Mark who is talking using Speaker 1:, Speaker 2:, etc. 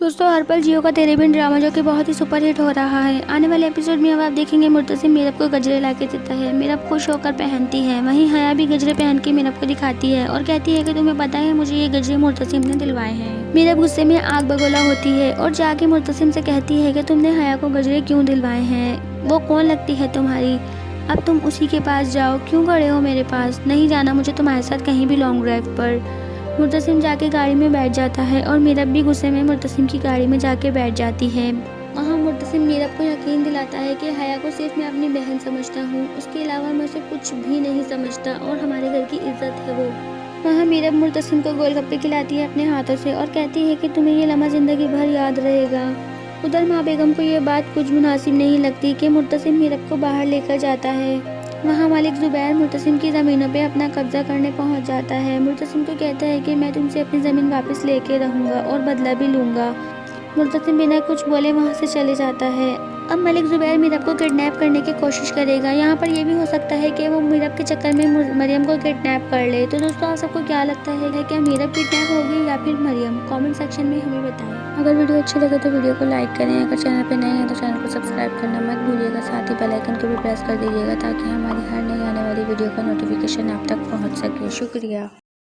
Speaker 1: दोस्तों, हर पल जियो का तेरे बिन ड्रामा जो कि बहुत ही सुपर हिट हो रहा है। आने वाले एपिसोड में अब आप देखेंगे मुर्तसिम मीरब को गजरे ला के देता है। मीरब खुश होकर पहनती है। वहीं हया भी गजरे पहन के मीरब को दिखाती है और कहती है कि तुम्हें पता है मुझे ये गजरे मुर्तसिम ने दिलवाए हैं। मीरब गुस्से में आग बगोला होती है और जाके मुर्तसिम से कहती है कि तुमने हया को गजरे क्यों दिलवाए हैं, वो कौन लगती है तुम्हारी, अब तुम उसी के पास जाओ, क्यों खड़े हो मेरे पास, नहीं जाना मुझे तुम्हारे साथ कहीं भी लॉन्ग ड्राइव पर। मुर्तसिम जाके गाड़ी में बैठ जाता है और मीरब भी गुस्से में मुर्तसिम की गाड़ी में जाके बैठ जाती है। वहाँ मुर्तसिम मीरब को यकीन दिलाता है कि हया को सिर्फ मैं अपनी बहन समझता हूँ, उसके अलावा मैं उसे कुछ भी नहीं समझता और हमारे घर की इज्जत है वो। वहाँ मीरब मुर्तसिम को गोलगप्पे खिलाती है अपने हाथों से और कहती है कि तुम्हें ये लम्हा जिंदगी भर याद रहेगा। उधर माँ बेगम को ये बात कुछ मुनासिब नहीं लगती कि मुर्तसिम मीरब को बाहर लेकर जाता है। वहाँ मालिक जुबैर मुर्तसिम की ज़मीनों पे अपना कब्जा करने पहुँच जाता है। मुर्तसिम को कहता है कि मैं तुमसे अपनी ज़मीन वापस लेके रहूँगा और बदला भी लूँगा। मुर्तसिम बिना कुछ बोले वहाँ से चले जाता है। अब मलिक जुबैर मीरब को किडनैप करने की कोशिश करेगा। यहाँ पर यह भी हो सकता है कि वो मीरब के चक्कर में मरियम को किडनैप कर ले। तो दोस्तों, आप सबको क्या लगता है क्या मीरब किडनैप होगी या फिर मरियम? कमेंट सेक्शन में हमें बताएं। अगर वीडियो अच्छी लगे तो वीडियो को लाइक करें। अगर चैनल पर नए हैं तो चैनल को सब्सक्राइब करना मत भूलिएगा। साथ ही बेल आइकन को भी प्रेस कर दीजिएगा ताकि हमारी हर नई आने वाली वीडियो का नोटिफिकेशन आप तक पहुँच सके। शुक्रिया।